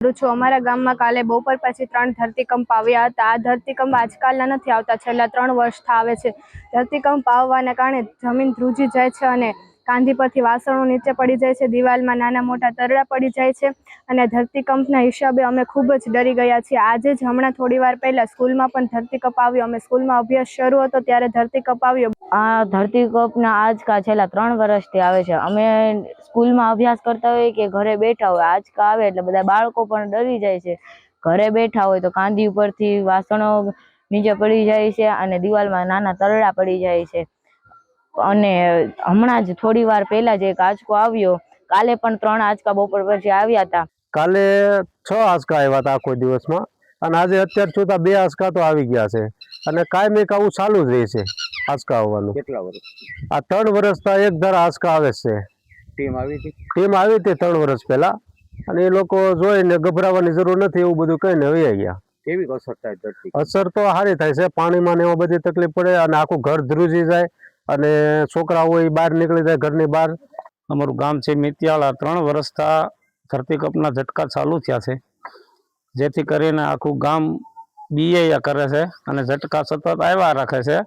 કરું છું। અમારા ગામમાં કાલે બપોર પછી 3 ધરતીકંપ આવ્યા હતા। આ ધરતીકંપ આજકાલના નથી આવતા, છેલ્લા 3 વર્ષથી આવે છે। ધરતીકંપ આવવાના કારણે જમીન ધ્રુજી જાય છે અને કાંધી પરથી વાસણો નીચે પડી જાય છે, દિવાલમાં નાના મોટા તરડા પડી જાય છે અને ધરતીકંપના હિસાબે અમે ખૂબ જ ડરી ગયા છીએ। આજે જ હમણાં થોડી વાર પહેલાં સ્કૂલમાં પણ ધરતીકંપ આવ્યો। અમે સ્કૂલમાં અભ્યાસ શરૂ હતો ત્યારે ધરતીકંપ આવ્યો। આ ધરતીકંપના આજકા છેલ્લા 3 વર્ષથી આવે છે। અમે સ્કૂલમાં અભ્યાસ કરતા હોય કે ઘરે બેઠા હોય, આજકા આવે એટલે બધા બાળકો પણ ડરી જાય છે। ઘરે બેઠા હોય તો કાંધી ઉપરથી વાસણો નીચે પડી જાય છે અને દિવાલમાં નાના તરડા પડી જાય છે। અને હમણાં જ થોડી વાર પહેલા જ એક આંચકો આવ્યો। કાલે પણ 3 આંચકા બપોર પછી આવ્યા હતા। કાલે 6 આંચકા આવ્યા હતા આખો દિવસમાં, અને આજે અત્યાર સુધી 2 આંચકા તો આવી ગયા છે અને કાયમિક આવું ચાલુ જ રહે છે આંચકા આવવાનું। કેટલા વર્ષ? આ 3 વર્ષના એક ધાર આંચકા આવે છે। ટીમ આવી હતી 3 વર્ષ પહેલા, અને એ લોકો જોઈને ગભરાવાની જરૂર નથી એવું બધું કહીને વહી ગયા। કેવી અસર થાય ધરતી? અસર તો સારી થાય છે, પાણીમાં ને એમાં બધી તકલીફ પડે અને આખું ઘર ધ્રુજી જાય અને છોકરાઓ એ બહાર નીકળી જાય ઘરની બહાર। અમારું ગામ છે મિતિયાળા। 3 વર્ષથી ધરતીકંપના ઝટકા ચાલુ થયા છે, જેથી કરીને આખું ગામ બીયા કરે છે અને ઝટકા સતત આવ્યા રાખે છે।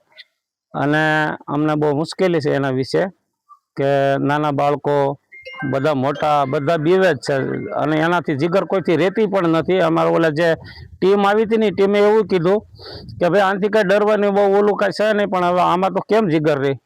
અને અમને બહુ મુશ્કેલી છે એના વિશે કે નાના બાળકો બધા મોટા બધા બીવે જ છે અને એનાથી જીગર કોઈથી રહેતી પણ નથી। અમારે ઓલા જે ટીમ આવી હતી ને ટીમે એવું કીધું કે ભાઈ આનાથી કંઈ ડરવાની બહુ ઓલું કાંઈ છે નહીં, પણ હવે આમાં તો કેમ જીગર રહી।